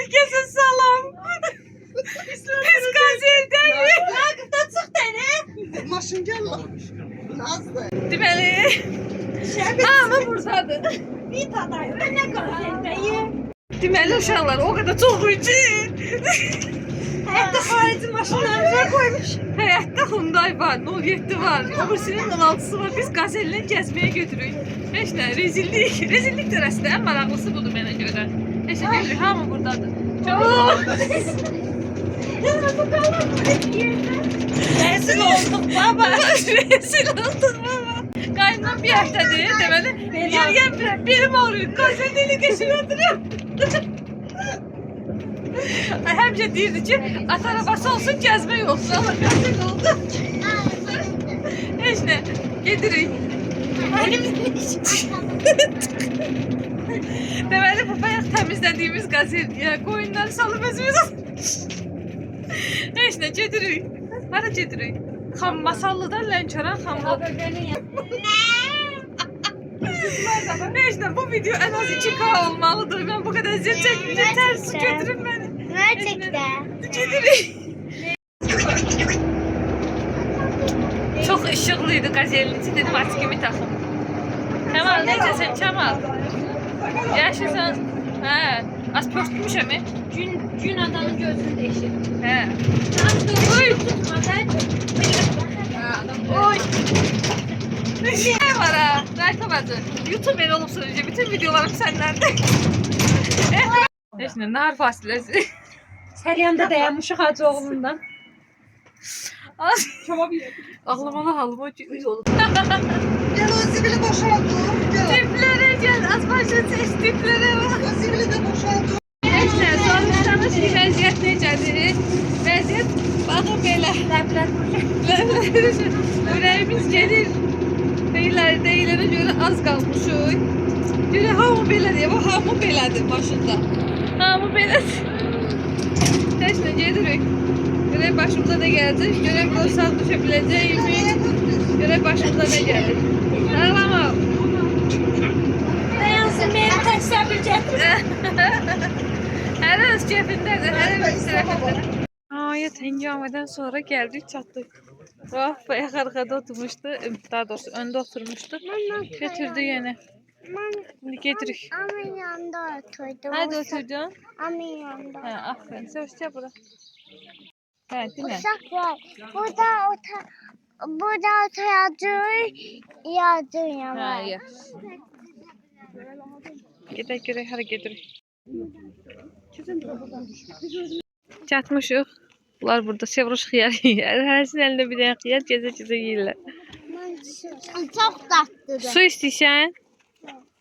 Herkese salam. Biz gazelden Yakıpdan çıx dənə. Maşın gəl lan. Nazlı. deməli. Ama buradadır. Bir tadayım. Ben ne gazeldeyim. Deməli uşaqlar o qədər çox ki. Hayatta xarici maşınlarımıza koymuş. Həyatda Hyundai var, 07 var, Obursinin 16'sı var. Biz gazellə gəzməyə götürük. Heç nə, rezillik. Rezillik tərəsində ən maraqlısı budur mənə görə. Heç nə götürük, hamı buradadır. Çox. Rezil olduk baba. Rezil olduk baba. Qaynım bir həftədir, deməli. Yürüyən benim ağrıyor. Gazellə geçiriyorum. Həmişə deyirdi ki, at arabası olsun, gəzmək olsun. Amma qəzet oldu. Heç nə, gedirik. Deməli, bu bayaq təmizlədiyimiz qazetliyə qoyunları salıb özümüz. Heç nə, gedirik. Hara gedirik? Masallıdan Lənkəran xamlı. Heç nə, bu video ən az 2K olmalıdır. Mən bu qədər zil çəkmişə tərs götürün məni. Gerçekten. Gedirik. Çok ışıklıydı gazelin içi dedim artık kimi takım. Kemal necəsən Kemal? Yaşısan? Hə. Az pörtmüşəm. Gün adamın gözünü değişir. Hə. Oy. Tutmadan. Oy. Ne var ha? Rayka bacı. YouTuber olubsun önce. Bütün videolarım sendende. Heç nə, nar fasiləsi. Səryanda dayanmışıq Hacı oğlundan. Az. Ağlamalı halıma oldu. Gel o zibili boşaldım. Tiplere gel. Az başa seç tiplere bak. O zibili de boşaldım. Neyse, soruşsanız ki vəziyyət necədir? Vəziyyət baxın belə. Ürəyimiz gelir. Deyilənə görə az qalmışıq. Görə hamı belədir. Bu hamı belədir başında. Hamı belədir. Heç nə gedirik. Görək başımıza ne gəldi? Görək qoysaq düşə biləcəyik. Görək başımıza ne gəldi? Ağlama. Dayansın beni təksəbil gətir. Hər öz keyfindədir, hər öz tərəfindədir. Ayət həngamədən sonra gəldik, çatdık. Bax, bayaq arxada oturmuşdu, daha doğrusu öndə oturmuşdu. Götürdü yenə. Şimdi gedirik. Amin yanında oturdum. Hadi oturdun. Amin yanında. Hə, aferin. Söz bura. Hə, dinlə. Uşaqlar, burada oturacaq, yazıyorum. Hə, yaxşı. Gedək görək, hara gedirik. Çatmışıq. Bunlar burada sevruş xiyar yiyər. Hərəsinin əlində bir dənə xiyar gəzə-gəzə yeyirlər. Çok tatlıdır. Su istəyirsən?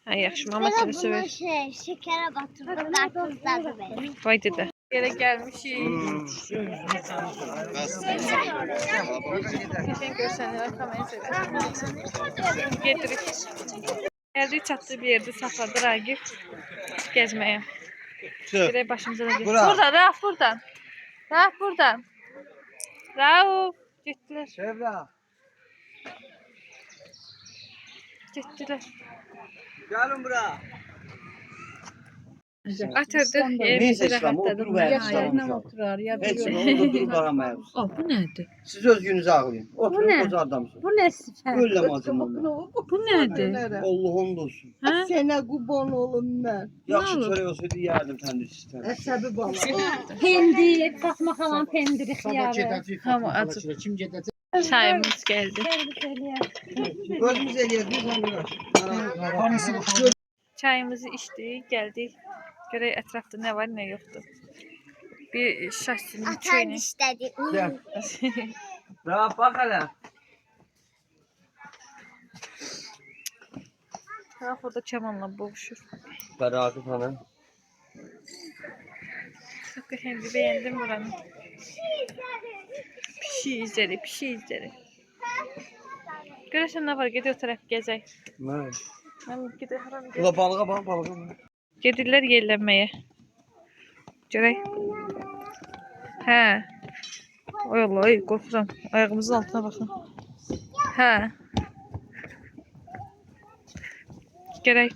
Hə, yaxşı. Mama sənə su ver. Şekere batırdım. Tatlıdır benim. Vay dedə. Yerə gəlmişik. Keçən görsənlər kameraya sevər. Gedirik. Gəldik, çatdı bir yerdə saxladı Ragif gəzməyə. Görək başımıza da gəlir. Burada, Rauf buradan. Rauf buradan. Rauf. Getdilər. Şevra, Getdilər. gelin buraya. Atırdı. Neyse İslam, otur ve oturar ya. hepsini orada durup bakamayız. Bu nədir? Siz öz gününüzü ağlayın. Oturun koca adamsınız. Bu nə sifət? Öyle mazim onlar. Bu nədir? Allah'ın olsun. Hə? Sənə qurban olum mən. Yaxşı çörek olsaydı yerdim kendi sistemi. Əsəbi bala. Pendir, fatma xalan pendiri xiyarı. Hamı açıb. Çayımız gəldi. Özümüz eliyoruz. Biz onu Çayımızı içdik, gəldik. Görək ətrafda nə var, nə yoxdur. Bir şahsinin Atan köyünü. istedi. Gel. Daha bak hele. Bax, orada Kemal'la boğuşur. Berakı hanım. Çok qəşəngdir, bəyəndim buranı. Pişik izləri. Görəsən nə var, gedək o tərəf gəzək. Ne? Mən gedək haram gedək. Ula balığa bak balığa. Gedirlər yellənməyə. Görək. Hə. Oy Allah, ay qorxuram. Ayağımızın altına baxın. Hə. Görək.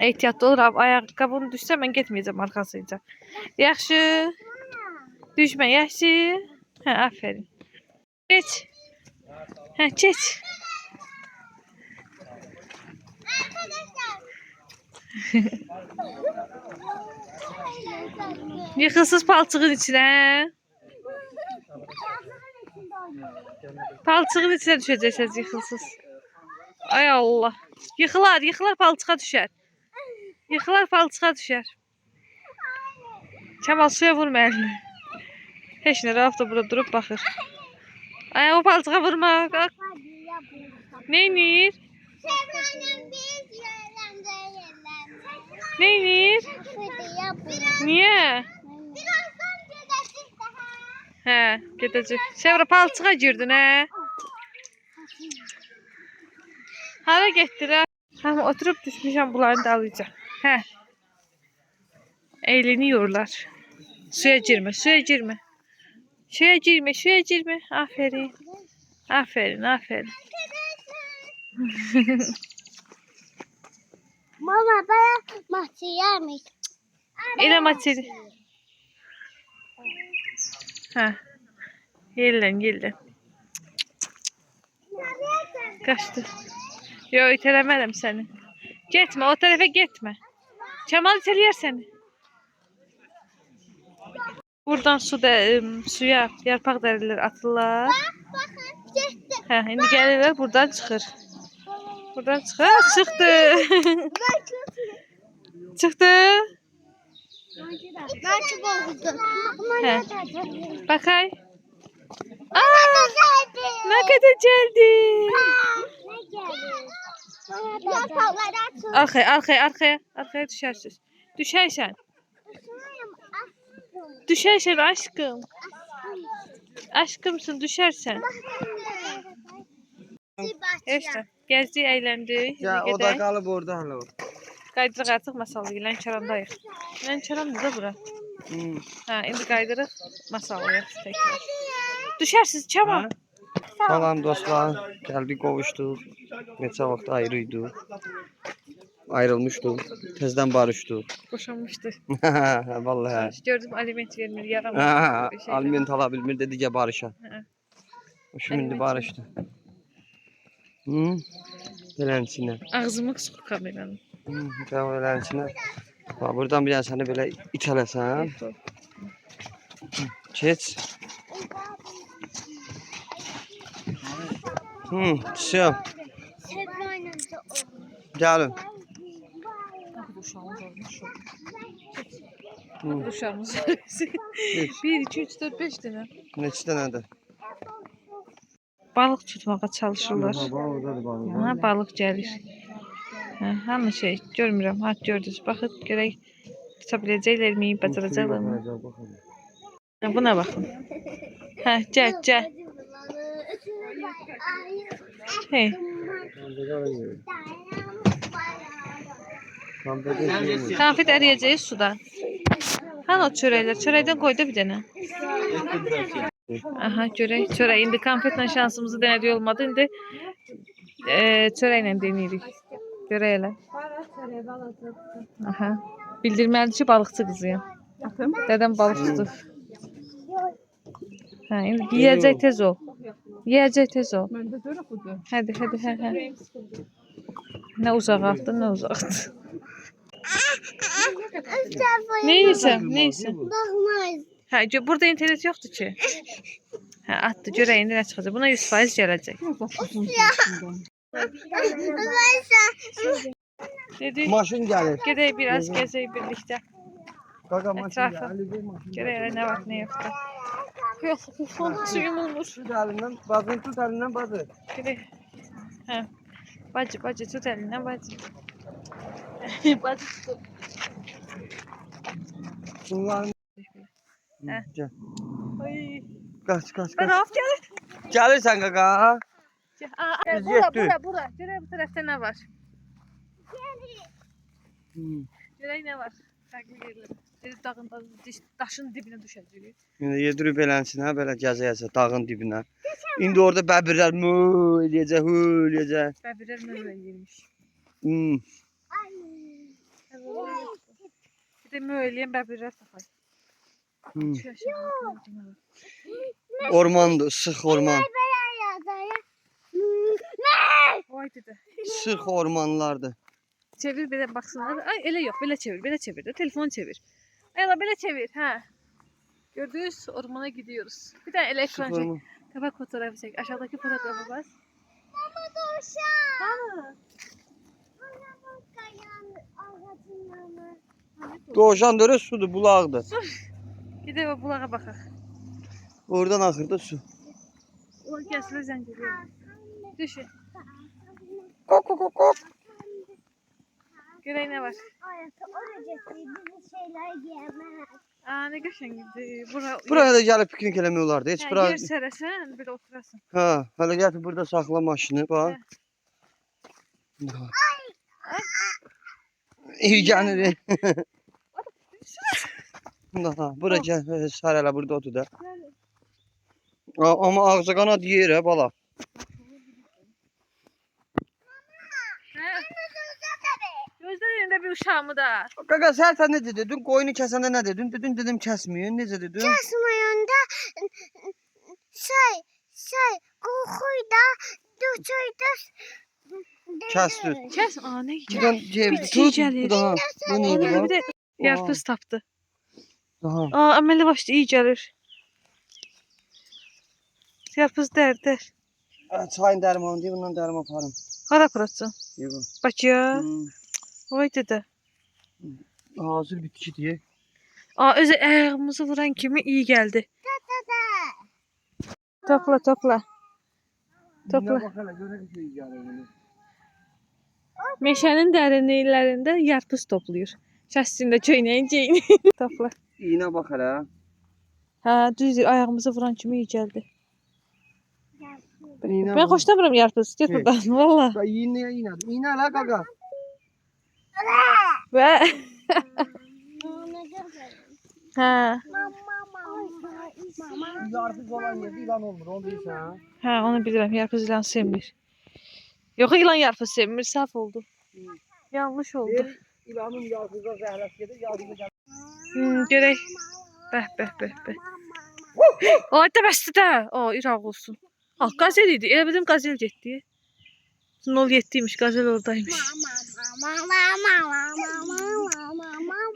Ehtiyatlı ol, ayaqqabını düşsə mən getməyəcəm arxasınca. Yaxşı. Düşmə, yaxşı. Hə, aferin. Geç. Hə, geç. Yıxılsız palçığın içinə. Palçığın içinə düşəcəksiniz yıxılsız. Ay Allah. Yıxılar, yıxılar palçığa düşər. Yıxılar palçığa düşər. Kemal suya vurma əlini. Heç nə, Rauf da burada durub baxır. Ay, o palçığa vurma. Qalk. Neynir? Neynir? Niyə? Hə, gedəcək. Sevra palçığa girdin, hə? Hara getdilər? Həm oturub düşmüşəm, bunların dalayacaq. Hə. Eğleniyorlar. Suya girmə, suya girmə. Suya girmə, suya girmə. Aferin. Aferin, aferin. Mama ben maçı yermiş. Elə maçeri. Hə. Yellən, yellən. Qaçdı. Yo, itələmərəm səni. Getmə, o tərəfə getmə. Kemal itələyər səni. Buradan suya yarpaq dərilər atırlar. Bakın gitti. Hə, indi gəlirlər, buradan çıxır. Buradan çıxır. Ha, çıxdı. Çıxdı. Maçı bozdu. Hə. Bakay. Ne geldi? Nə qədər gəldi. Ne geldi? Yaprakları atın. Arxaya, arxaya, arxaya. Arxaya düşərsiniz. Düşərsən. Düşərsən aşkım. Aşkımsın, düşərsən. İşte, gəzdik, əyləndik. Ya o da qalıb orada hələ o. Qaydırıq artıq masalı, Lənkərandayıq. Lənkərandır da bura. Hə, indi qaydırıq masalıya təkrar. Düşərsiniz, Kemal. Salam dostlar, gəldik qovuşduq. Neçə vaxt ayrı idik. Ayrılmışdıq. Tezdən barışdıq. Boşanmışdı. Vallahi. Gördüm aliment vermir, yaramır. Ha, Bir şey aliment ala bilmir dedi ki barışa. Hə. Şimdi barışdı. Hı? Beləncine. Ağzımı sıxır kameranın. Tamam beləncine. Bax buradan bir dənə səni belə itələsən. Keç. Şey. Gəlin. Uşağımız. 1, 2, 3, 4, 5 dənə. Neçə dənədir? Balıq tutmağa çalışırlar. Ha, balıq gəlir. Hə, hamı şey görmürəm. Ha, gördünüz. Baxın, görək tuta biləcəklərmi, bacaracaqlarmı? Ha, buna baxın. Hə, gəl, gəl. Hey. Konfet əriyəcək sudan. Hani o çörəklər? Çörəkdən qoydu bir dənə. Aha, görək. Çörək. İndi konfetlə şansımızı denədik olmadı. İndi çörəklə deneyirik. Görək elə. Aha. Bildirməlidir ki, balıqçı qızıyam. Dədəm balıqçıdır. Hə, indi yeyəcək tez ol. Yeyəcək tez ol. Hadi, hadi, hə, hə. Nə uzaq atdı, nə uzaq atdı. Neysən, neysən? Bakmaz. Hə, burada internet yoxdur ki. Hə, atdı, görək indi nə çıxacaq. Buna 100% gələcək. Dedik, Maşın gəlir. gedək biraz gəzək birlikdə. Qaqa maşın Ətrafı. gəlir. Görək elə nə var, nə yoxdur. Yox, suyum olmur. Tut əlindən, bazını tut əlindən bazı. Görək. Hə. Bacı, bacı, tut əlindən bacı. Bacı tutub. Bunların... Hə. Gəl. Ay. Qaç, qaç, Ben qaç. Rauf gəlir. Gəlirsən qaqa. Aa, Biz bura, getdik. bura, bura. Görək bu tərəfdə nə var. Görək nə var. Fərqli yerlər. Dedi dağın daşın dibinə düşəcək. İndi yedirib belənsinə, belə gəzəyəcək dağın dibinə. İndi orada bəbirlər mü eləyəcək, hü eləyəcək. Bəbirlər mənə yermiş. Bir de möyleyən bəbirlər taxay. Hı. Şu aşağı. Ormandır, sıx orman. Vay dedi. Sıx ormanlardır. Çevir belə baksınlar. Ay elə yox, belə çevir, belə çevir də. Telefonu çevir. Ay la belə çevir, hə. Gördünüz, ormana gidiyoruz. Bir tane elə ekran Sıx çek. orman. Tabak fotoğrafı çek. Aşağıdaki fotoğrafa bas. Mama duşa. Ha. Ana bak kayan ağacın yanı. Doğuşan dörə sudur, bulaqdır. Gidelim o bulağa baxaq. Oradan axırda su. O kəsilir zəncir. Düşün. Kok kok kok kok. Görək nə var. Ayakta olacak bizi şeyler giyemez. Aa, nə qəşəngdir. Bura. Buraya da gəlib piknik eləmək olardı. Heç Hə, bura. yer sərəsən, bir oturasın. Hə, hələ gətir burada saxla maşını, bax. İyi gəlir. Ha, bura gəl, sar hələ burada otur da. Amma ağza qanad yer hə bala. Hə. Gözlər yerində bir uşağımı da. Qaqa sən nə dedin? Dün qoyunu kəsəndə nə dedin? Dün dedim kəsməyin. Necə dedin? Kesmayında kokuyda duşuyda Kəsdir. Kəs. Aa, nə yiyəcək? Buradan cevdi Bitki tut. gəlir. Bu da. Bu Ona neydi bir bu? də yarpız tapdı. Aha. Aa, əməli başda iyi gəlir. Yarpız dərdir. Çayın dərmanı deyir, bundan dərman aparım. Hara aparasın? Yox. Bakıya. Vay dedi. Hazır bitki diye. Aa, özü ayağımızı vuran kimi iyi geldi. Topla topla. Topla. Bak hele göre bir şey gəlir. Meşənin dərinliklərində yarpız toplayır. Şəstində çöynəyin çeyni. Topla. İğne bak hele. Hə, düzdür. Ayağımızı vuran kimi iyi gəldi. İğne Mən xoşlamıram yarpız. Get Evet. buradan. Valla. Bak iğne. İğne hele kaka. Və Ona göre. hə, Mama. Yarpız olan yerde ilan olmur. Onu değilsen. hə, onu bilirəm. Yarpız ilan sevmir. Yox, ilan yarpız sevmir. Səhv oldu. Yanlış oldu. İlanın yarpıza zəhləsi gedir. Yarpıza gəlir. Görək. Bəh, bəh, bəh, bəh. Ay da bəsdir də. O, iraq olsun. Ah, qazel idi. Elə bildim qazel getdi. 07'ymiş, qazel oradaymış.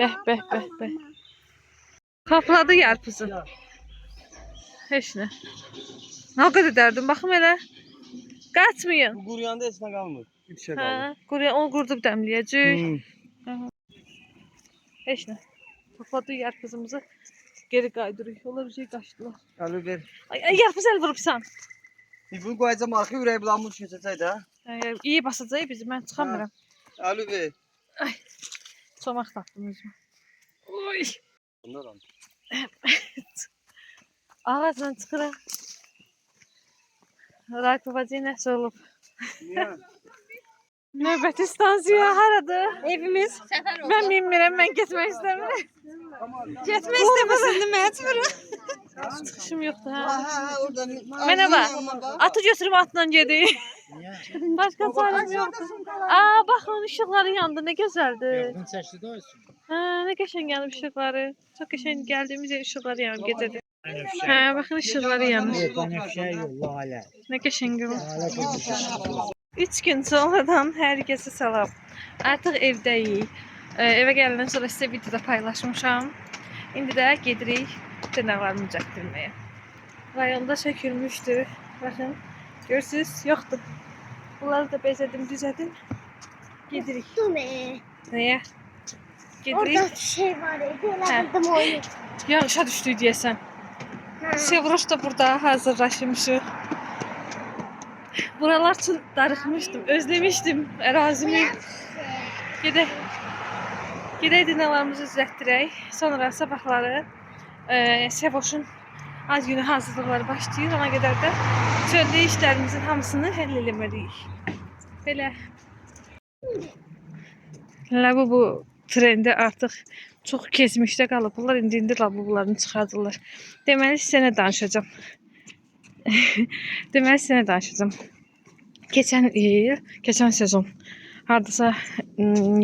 Bəh, bəh, bəh, bəh. Kapladı yarpızı. Heç nə. Nə qədər dərdim, baxım elə. Qaçmayın. Bu quruyanda heç nə qalmır. Bir şey Hə, qalır. quruya onu qurdub dəmləyəcək. Heç nə. Topladı yarpızımızı geri qaydırıq. Onlar bir şey qaçdılar. Əli ver. Ay, yarpız əl vurubsan. Bunu qoyacam arxa ürəyi bulanmış keçəcək də. İyi basacaq bizi, mən çıxamıram. Əli ver. Çomaq tapdım özümə. Oy. Bunlar Ağacdan çıxıram. Rayt babacı nəsə olub. Niyə? Növbəti stansiya haradır? Evimiz. Mən bilmirəm, mən getmək istəmirəm. Getmək istəməsən də məcburum. Çıxışım yoxdur, hə. Hə, oradan. Mənə atı götürüm atla gedik. Başqa çarəm yoxdur. Aa, baxın işıqları yandı, nə gözəldir. Hə, nə qəşəng yanıb işıqları. Çox qəşəng gəldiyimiz yer işıqları yanıb gecədə. Hə, baxın işıqları yanır. Nə qəşəng olur. 3 gün sonradan hər kəsə salam. Artıq evdəyik. Evə gələndən sonra sizə videoda paylaşmışam. İndi də gedirik dırnaqlarımı düzəltdirməyə. Rayonda sökülmüşdü. Baxın, görürsünüz, yoxdur. Bunları da bezədim, düzədim. Gedirik. Dur be. Nəyə? Gedirik. Orada şey var. Göremedim onu. Yağışa düşdük deyəsən. Sevroş da burada hazırlaşmışıq. Buralar üçün darıxmışdım, özlemişdim ərazimi. Gedək dırnaqlarımızı düzəltdirək. Sonra sabahları Sevoşun az günü hazırlıqları başlayır. Ona qədər də çöldə işlərimizin hamısını həll eləməliyik. Belə. Lavabo trendə artıq çox keçmişdə qalıb. Bunlar indi lavabolarını çıxardırlar. Deməli sizə nə danışacağam? Keçən il, keçən sezon hardasa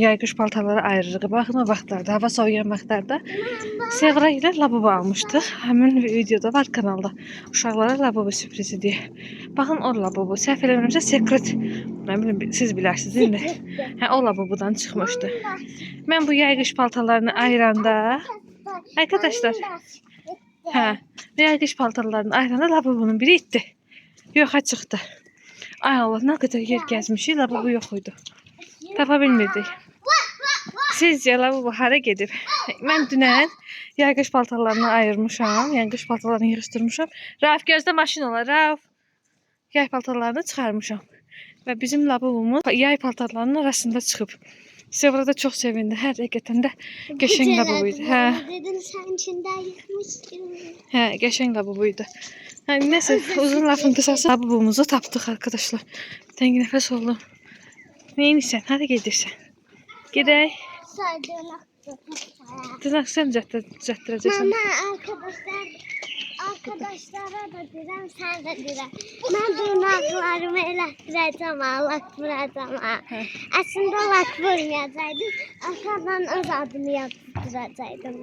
yay qış paltarları ayırırıq. Baxın o vaxtlarda, hava soyuyan vaxtlarda Sevra ilə lavabo almışdıq. Həmin videoda var kanalda. Uşaqlara lavabo sürprizi deyə. Baxın o lavabo. Səhv eləmirəmsə Secret. Nə bilim siz bilərsiniz indi. Hə o lavabodan çıxmışdı. Mən bu yay qış paltarlarını ayıranda arkadaşlar hə yay qış paltarlarını ayıranda lavabonun biri itdi. Yoxa çıxdı. Ay Allah nə qədər yer gəzmişik, lavabo yox idi. Tapa bilmirdik. Sizcə lavabo hara gedib? Mən dünən yay qış paltarlarını ayırmışam, yəni qış paltarlarını yığışdırmışam. Rauf gözdə maşın olar, Rauf. Yay paltarlarını çıxarmışam. Və bizim lavabomuz yay paltarlarının arasında çıxıb. Sevra da çox sevindi. Hər həqiqətən də qəşəng lavabo idi. Hə. Dedim sən içində yıxmışdın. Hə, qəşəng lavabo idi. Hə, nəsə uzun lafın qısası lavabomuzu tapdıq arkadaşlar. Təngi nəfəs oldu. Neyinisən? Hara gedirsən? Gedək. Tırnaq sən düzəltdirəcəksən. Mama arkadaşlara da deyirəm, sən də deyirəm. Mən dırnaqlarımı elətdirəcəm, lakvuracam. Əslində lak vurmayacaqdım. Arkadan öz adımı yazdıracaqdım.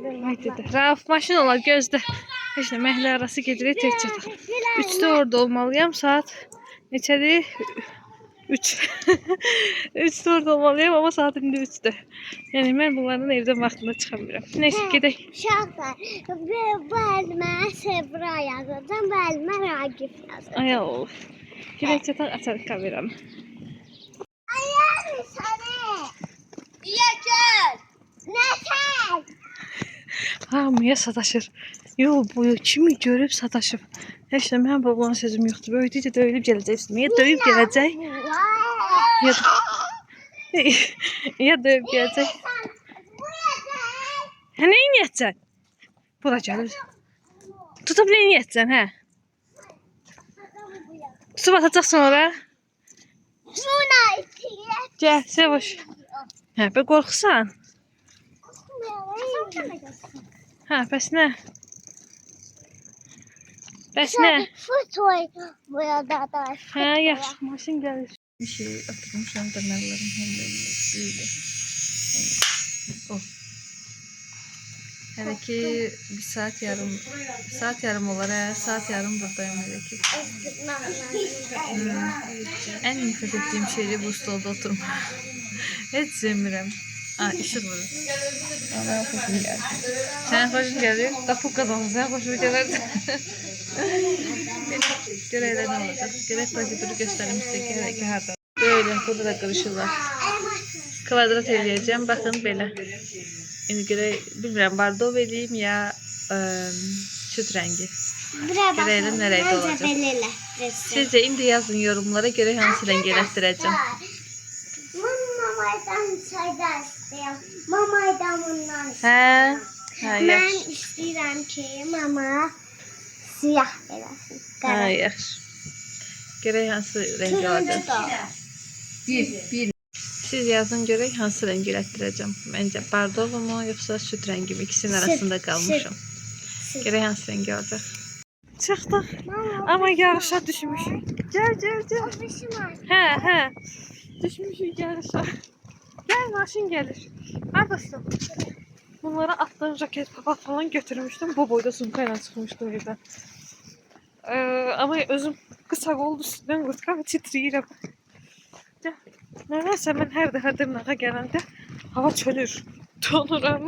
Rauf maşın olar gözdə. Heç nə məhəllə arası gedirik tez çataq. 3-də orada olmalıyam saat neçədir? 3. 3'də orada olmalıyam amma saat indi 3'dür. Yəni mən bunların evdən vaxtında çıxa bilmirəm. Neyse gedək. Uşaqlar, bu əlimə Sevra yazacağım, bu əlimə Ragif yazacağım. Ay Allah. Gedək çataq açarıq kameramı. Ayağım səni. Yəkəl. Nətəl. Hamıya sataşır. Yo bu kimi görüb sataşıb. Heç nə mən babamın sözüm yoxdur. Böyüdükcə döyülüb gələcək üstümə. Ya döyüb gələcək. Ya döyüb gələcək. Hə nə edəcəksən? Bura gəlir. Tutub nə edəcəksən hə? Tutub atacaqsan ora. Buna itiyə. Gəl, Sevoş. Hə, bə qorxusan. Hə, bəs nə? Bəs nə? Fıtoy burada da. Hə, yaxşı, maşın gəlir. Bir şey oturmuşam dırnaqlarım həm də büyüdü. O. Hələ ki bir saat yarım olar hə, saat yarım buradayım hələ ki. Ən nifrət etdiyim şeydir bu stolda oturmaq. Heç sevmirəm. İşıq vurur. Ana xoşum gəlir. Sən xoşun gəlir? Tapıb qazanırsan, xoşum gəlir. Görə elə nə olacaq? Gələk proseduru göstərim sizə gələk ki, harada. Böyle, burada da qırışırlar. Kvadrat eləyəcəm, baxın belə. İndi görək, bilmirəm, bardov eləyim ya süt rəngi. Görə eləm nə rəngdə olacaq. Sizcə indi yazın yorumlara görək hansı rəngi elətdirəcəm. Mamaydan çayda istəyəm. Mamaydan bundan istəyəm. Hə, Mən yaxşı. istəyirəm ki, mama siyah eləsin. Hə, yaxşı. Görək hansı rəngi olacaq. Siz yazın görək hansı rəngi elətdirəcəm. Məncə bardov mu, yoxsa süt rəngi mi? İkisinin arasında qalmışam. Görək hansı rəngi olacaq. Çıxdıq. Amma yarışa düşmüşük. Gəl. Hə. Düşmüşük yarışa. Gəl, maşın gəlir. Arkadaşlar. Bunlara attığım jaket, papaq falan götürmüşdüm. Bu boyda sumka ilə çıxmışdım evdən. Amma özüm qısa oldu üstündən qırtqa və titriyirəm. Gəl. Nədənsə mən hər dəfə dırnağa gələndə hava çölür. Donuram.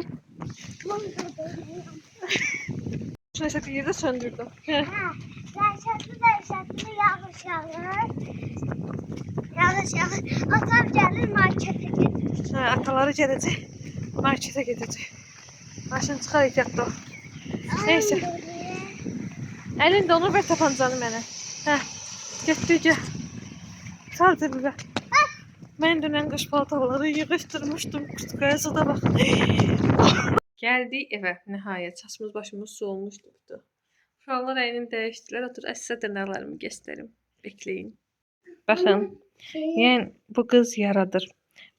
Neyse bir yerde söndürdüm. Dəhşətli yağış yağır. Yağış yağır. Atam gəlir markete gedir. Hə, ataları gələcək. Marketə gedəcək. Maşın çıxar ehtiyatda. Neyse. Əlin donur ver tapancanı mənə. Hə. Getdi gəl. Sal cəbimə. Mən dünən qış paltarları yığışdırmışdım. Qırtqaya suda bax. Gəldik evə. Nəhayət saçımız başımız su olmuşdu. Uşaqlar əynini dəyişdilər. Otur sizə dırnaqlarımı göstərim. Bekləyin. Baxın. Yəni bu qız yaradır.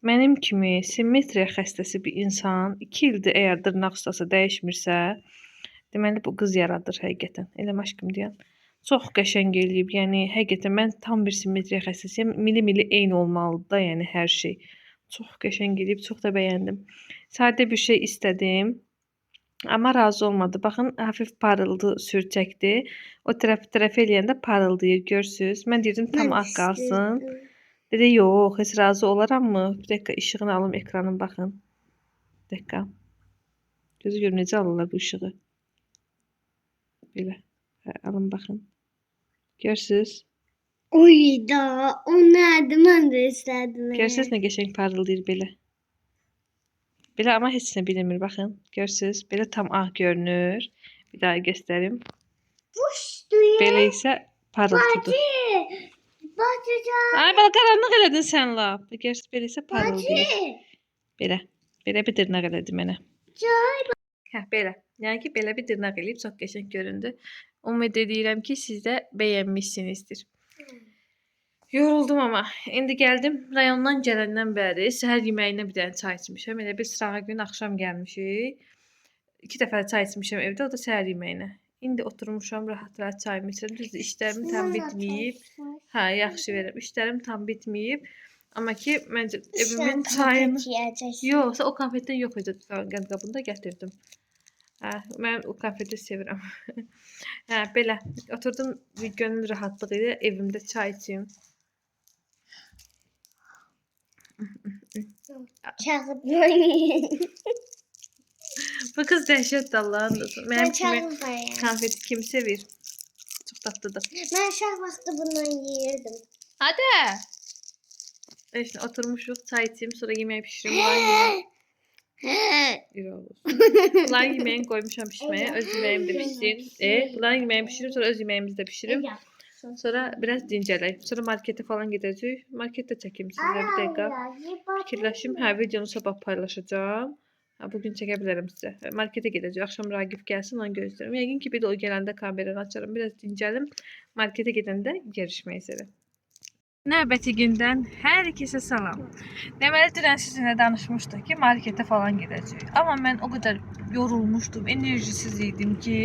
Mənim kimi simmetriya xəstəsi bir insan 2 ildir əgər dırnaq ustası dəyişmirsə, deməli bu qız yaradır həqiqətən. Elə aşkım deyən. Çox qəşəng eləyib. Yəni həqiqətən mən tam bir simmetriya xəstəsiyəm. Mili eyni olmalıdır da, yəni hər şey. Çox qəşəng gedib, çox da bəyəndim. Sadə bir şey istədim. Amma razı olmadı. Baxın, hafif parıldı sürçəkdi. O tərəf eləyəndə parıldayır, görürsüz. Mən deyirdim tam ağ qalsın. Dedi, yox, heç razı olaram mı? Bir dəqiqə işığını alım ekranın, baxın. Bir dəqiqə. Gözü görün necə alırlar bu işığı. Belə. Hə, alın baxın. Görürsüz? Oy da, o nədir? Mən də istədim. Görürsüz nə qəşəng parıldayır belə. Belə amma heç nə bilmir, baxın. Görürsüz? Belə tam ağ görünür. Bir daha göstərim. Buşdu. Belə isə parıltıdır. Bacıcan. Ay, bala qaranlıq elədin sən lap. Görürsüz? Belə isə parıldayır. Belə. Belə bir dırnaq elədi mənə. Hə, belə. Yəni ki, belə bir dırnaq eləyib çox qəşəng göründü. Ümid edirəm ki, siz də bəyənmişsinizdir. Yoruldum amma. İndi gəldim. Rayondan gələndən bəri səhər yeməyinə bir dənə çay içmişəm. Elə bir sırağa gün axşam gəlmişik. 2 dəfə çay içmişəm evdə, o da səhər yeməyinə. İndi oturmuşam, rahat-rahat çayımı içirəm. Düzdür, işlərim tam bitməyib. Hə, yaxşı verirəm. İşlərim tam bitməyib. Amma ki, məncə evimin çayını... Yox, o konfetdən yox idi. Qəndqabında gətirdim. Hə, mən o konfeti sevirəm. Hə, belə. Oturdum, gönül rahatlığı ilə evimdə çay içim. Bu kız dəhşətdir Allah'ın da. Mənim kimi konfeti kim sevir? Çox tatlıdır. Mən uşaq vaxtı bundan yeyirdim. Hadi. İşte oturmuşuq, çay içim, sonra yemək pişirim. Ulan yemək. Ulan yeməğini koymuşam pişməyə, öz yeməğimi də pişirim. Ulan yeməğimi pişirim, sonra öz yeməğimizi də pişirim. Sonra biraz dincələk. Sonra markete falan gedəcək. Marketdə çəkim sizə bir dəqiqə. Fikirləşim. Hə, videonu sabah paylaşacağım. Hə, bugün çəkə bilərəm sizə. Markete gedəcək. Axşam Ragif gəlsin, onu gözləyirəm. Yəqin ki, bir də o gələndə kameranı açarım. Biraz dincəlim. Markete gedəndə görüşmək üzrə. Növbəti gündən hər kəsə salam. Deməli, dünən sizinlə danışmışdıq ki, markete falan gedəcək. Amma mən o qədər yorulmuşdum, enerjisiz idim ki,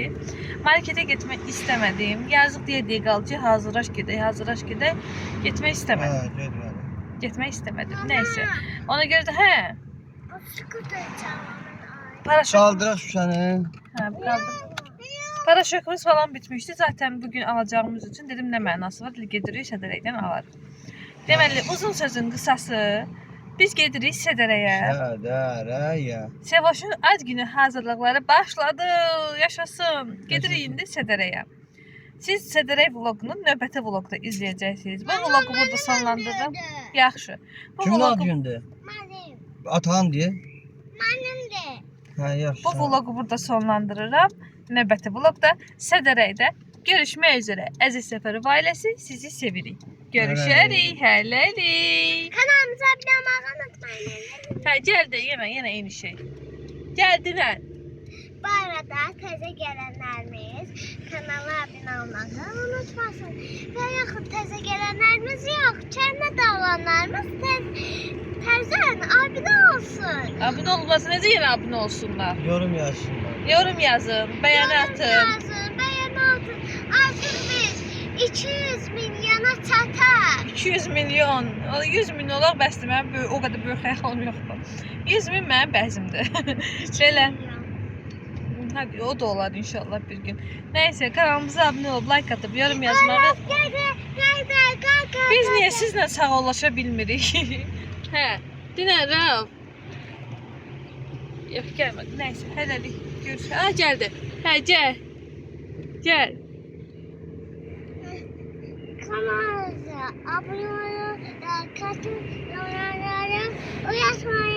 markete getmək istəmədim. Yazıq deyə qaldı ki, hazırlaş gedək. Getmək istəmədim. Getmək istəmədim. Nəysə. Ona görə də Qaldıraq şüşəni. Hə, qaldır. Paraşokumuz falan bitmişdi. Zaten bugün alacağımız için dedim ne mənası var. Gedirik Sədərəkdən alarıq. Deməli, uzun sözün qısası, biz gedirik Sədərəyə. Sədərəyə. Sevoşun ad günü hazırlıqları başladı. Yaşasın. Gedirik indi Sədərəyə. Siz Sədərək vlogunu növbəti vlogda izləyəcəksiniz. Bu vlogu burada sonlandırırım. Yaxşı. Kimin ad gündür? Mənim. Atan deyə. Mənimdir. Hə, yaxşı. Bu vlogu burada sonlandırırım. Növbəti vlogda Sədərəkdə görüşmək üzrə. Əziz Səfərov ailəsi, sizi sevirik. Görüşərik, hələlik. Kanalımıza abunə olmağı unutmayın. Hə, gəldi, yenə eyni şey. Gəldinən. Bu arada təzə gələnlərimiz kanala abunə olmağı unutmasın. Və yaxud təzə gələnlərimiz yox, kəndə olanlarımız təzən abunə olsun. Abunə olması necə yenə abunə olsunlar? Yorum yazsınlar. Yorum yazın, bəyəni atın. Bəyəni atın. Artıq biz 200 milyona çatar. 200 milyon, 100 milyon olaq bəsdir. Mənim o qədər böyük xəyalım yoxdur. 100 min mənim bəzimdir. Belə. Hadi, o da olar inşallah bir gün. Nəysə, kanalımıza abunə olub, like atıp, yorum yazmağı. Biz niyə sizlə sağollaşa bilmirik? Hə, dinən Rauf. Yox, gəlmədi. Nəysə, hələlik görüşürüz. Ha, gəldi. Hə, gəl. Gəl. Kanalımıza abunə olun, like atın, yorum yazın, uyatmayın.